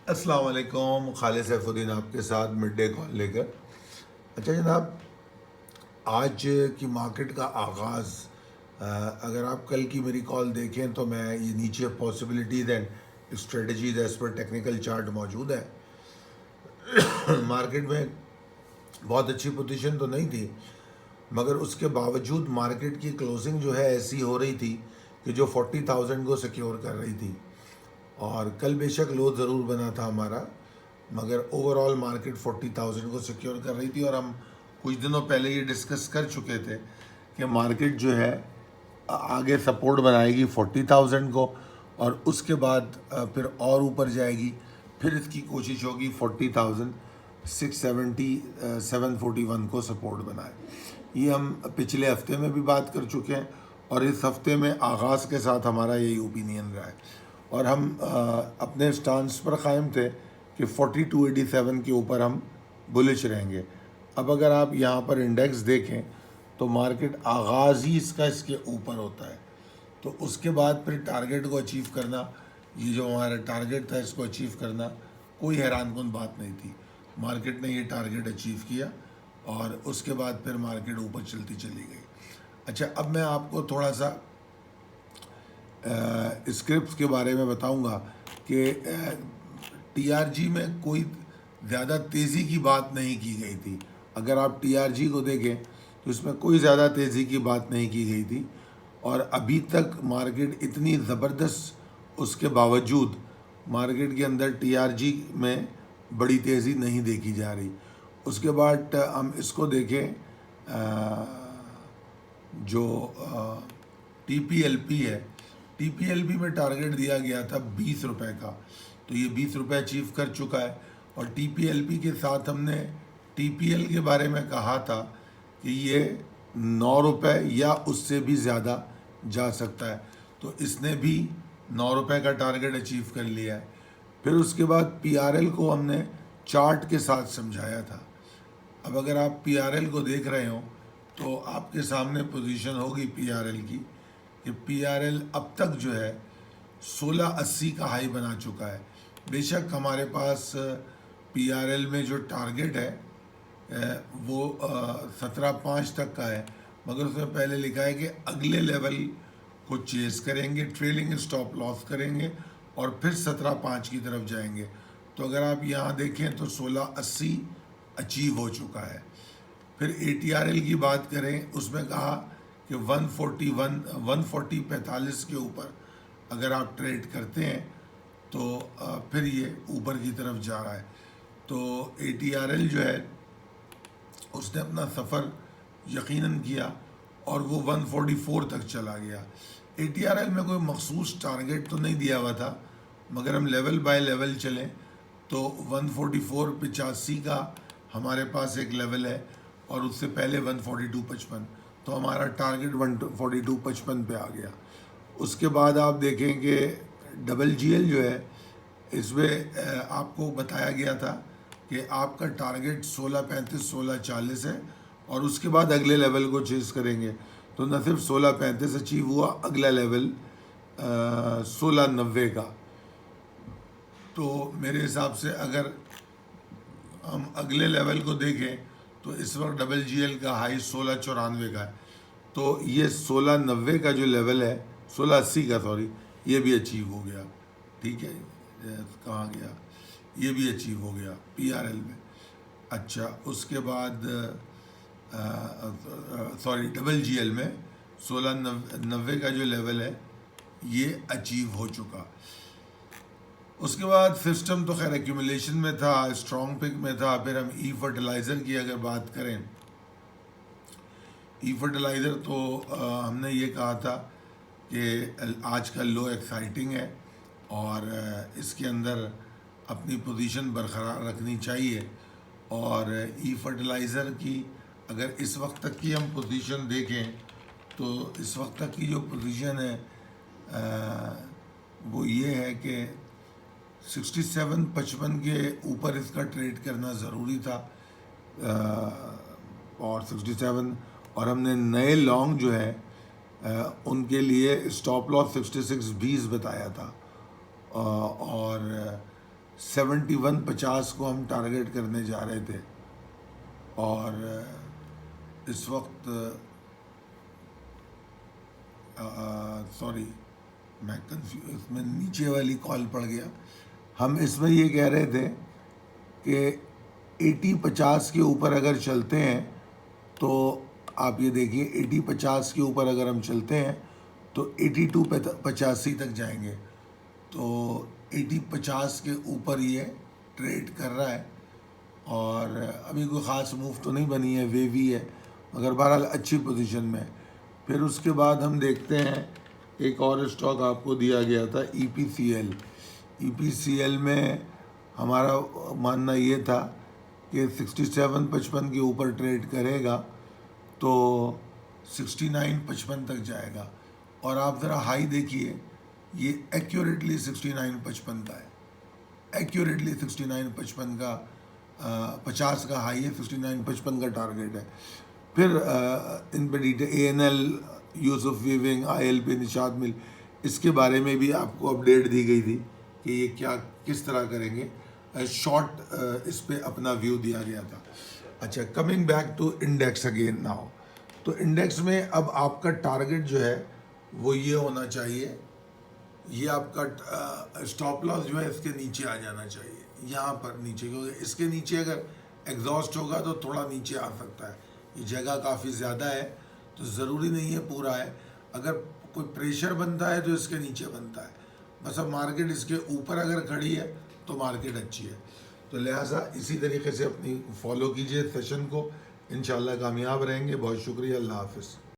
अस्सलाम वालेकुम। खालिद सैफुद्दीन आपके साथ मिड डे कॉल लेकर। अच्छा जनाब, आज की मार्केट का आगाज़, अगर आप कल की मेरी कॉल देखें तो मैं ये नीचे possibilities and strategies as per technical chart मौजूद है। मार्केट में बहुत अच्छी पोजीशन तो नहीं थी, मगर उसके बावजूद मार्केट की क्लोजिंग जो है ऐसी हो रही थी कि जो 40,000 को सिक्योर कर रही थी। और कल बेशक लो ज़रूर बना था हमारा, मगर ओवरऑल मार्केट 40,000 को सिक्योर कर रही थी। और हम कुछ दिनों पहले ये डिस्कस कर चुके थे कि मार्केट जो है आगे सपोर्ट बनाएगी 40,000 को, और उसके बाद फिर और ऊपर जाएगी। फिर इसकी कोशिश होगी 40,670 741 को सपोर्ट बनाए। ये हम पिछले हफ्ते में भी बात कर चुके हैं, और इस हफ्ते में आगाज़ के साथ हमारा यही ओपिनियन रहा है। और हम अपने स्टांस पर कायम थे कि 4287 के ऊपर हम बुलिश रहेंगे। अब अगर आप यहाँ पर इंडेक्स देखें तो मार्केट आगाज़ ही इसके ऊपर होता है, तो उसके बाद फिर टारगेट को अचीव करना, ये जो हमारा टारगेट था इसको अचीव करना कोई हैरानकुन बात नहीं थी। मार्केट ने ये टारगेट अचीव किया और उसके बाद फिर मार्केट ऊपर चलती चली गई। अच्छा, अब मैं आपको थोड़ा सा स्क्रिप्ट्स के बारे में बताऊंगा कि टीआरजी में कोई ज़्यादा तेज़ी की बात नहीं की गई थी। अगर आप टीआरजी को देखें तो इसमें कोई ज़्यादा तेज़ी की बात नहीं की गई थी, और अभी तक मार्केट इतनी ज़बरदस्त उसके बावजूद मार्केट के अंदर टीआरजी में बड़ी तेज़ी नहीं देखी जा रही। उसके बाद हम इसको देखें, जो टीपीएलपी है, टीपीएलपी में टारगेट दिया गया था 20 रुपये का, तो ये 20 रुपये अचीव कर चुका है। और टीपीएलपी के साथ हमने टीपीएल के बारे में कहा था कि ये 9 रुपये या उससे भी ज़्यादा जा सकता है, तो इसने भी 9 रुपये का टारगेट अचीव कर लिया है। फिर उसके बाद पीआरएल को हमने चार्ट के साथ समझाया था। अब अगर आप पीआरएल को देख रहे हो तो आपके सामने पोजीशन होगी पीआरएल की, कि पीआरएल अब तक जो है 1680 का हाई बना चुका है। बेशक हमारे पास पीआरएल में जो टारगेट है वो 17.5 तक का है, मगर उसमें पहले लिखा है कि अगले लेवल को चेस करेंगे, ट्रेलिंग स्टॉप लॉस करेंगे और फिर 17.5 की तरफ जाएंगे। तो अगर आप यहाँ देखें तो 1680 अचीव हो चुका है। फिर एटीआरएल की बात करें, उसमें कहा कि 140 के ऊपर अगर आप ट्रेड करते हैं तो फिर ये ऊपर की तरफ जा रहा है। तो एटीआरएल जो है उसने अपना सफ़र यकीनन किया और वो 144 तक चला गया। एटीआरएल में कोई मखसूस टारगेट तो नहीं दिया हुआ था, मगर हम लेवल बाय लेवल चलें तो 144.85 का हमारे पास एक लेवल है, और उससे पहले 142.55, तो हमारा टारगेट 142.55 पे आ गया। उसके बाद आप देखें कि डबल जीएल जो है, इसमें आपको बताया गया था कि आपका टारगेट 1635 1640 है, और उसके बाद अगले लेवल को चेस करेंगे। तो न सिर्फ 1635 अचीव हुआ, अगला लेवल 1690 का। तो मेरे हिसाब से अगर हम अगले लेवल को देखें तो इस वक्त डबल जीएल का हाई 1694 का है, तो ये 1690 का जो लेवल है, 1680 का सॉरी, ये भी अचीव हो गया। ठीक है, कहाँ गया, ये भी अचीव हो गया पीआरएल में। अच्छा, उसके बाद सॉरी डबल जीएल में 1690 का जो लेवल है ये अचीव हो चुका। उसके बाद सिस्टम तो खैर एक्यूमुलेशन में था, स्ट्रॉन्ग पिक में था। फिर हम ई फर्टिलाइज़र की अगर बात करें, ई फर्टिलाइज़र तो हमने ये कहा था कि आज का लो एक्साइटिंग है और इसके अंदर अपनी पोजीशन बरकरार रखनी चाहिए। और ई फर्टिलाइज़र की अगर इस वक्त तक की हम पोजीशन देखें तो इस वक्त तक की जो पोजीशन है वो ये है कि 67-55 के ऊपर इसका ट्रेड करना ज़रूरी था, और 67, और हमने नए लॉन्ग जो है उनके लिए स्टॉप लॉस 66-20 बताया था, और 71.50 को हम टारगेट करने जा रहे थे और इस वक्त सॉरी मैं कंफ्यूज, इसमें नीचे वाली कॉल पड़ गया। हम इसमें ये कह रहे थे कि 80-50 के ऊपर अगर चलते हैं तो आप ये देखिए 80-50 के ऊपर अगर हम चलते हैं तो 82-85 तक जाएंगे। तो 80-50 के ऊपर ये ट्रेड कर रहा है और अभी कोई ख़ास मूव तो नहीं बनी है, वेवी है, मगर बहरहाल अच्छी पोजीशन में। फिर उसके बाद हम देखते हैं एक और स्टॉक आपको दिया गया था EPCL। EPCL में हमारा मानना ये था कि 67-55 के ऊपर ट्रेड करेगा तो 69-55 तक जाएगा। और आप ज़रा हाई देखिए, ये एक्यूरेटली 69-55 का है, एक्यूरेटली 69-55 का 50 का हाई है, 69-55 का टारगेट है। फिर इन पर detail ANL, Yousuf weaving, ILP, Nishat mill, इसके बारे में भी आपको अपडेट दी गई थी कि ये क्या किस तरह करेंगे। शॉर्ट इस पे अपना व्यू दिया गया था। अच्छा, coming back to index again now, तो इंडेक्स में अब आपका टारगेट जो है वो ये होना चाहिए, ये आपका स्टॉप लॉस जो है इसके नीचे आ जाना चाहिए, यहाँ पर नीचे, क्योंकि इसके नीचे अगर एग्जॉस्ट होगा तो थोड़ा नीचे आ सकता है। ये जगह काफ़ी ज़्यादा है तो ज़रूरी नहीं है पूरा है, अगर कोई प्रेशर बनता है तो इसके नीचे बनता है। बस अब मार्केट इसके ऊपर अगर खड़ी है तो मार्केट अच्छी है। तो लिहाजा इसी तरीके से अपनी फॉलो कीजिए सेशन को, इंशाल्लाह कामयाब रहेंगे। बहुत शुक्रिया, अल्लाह हाफ़िज़।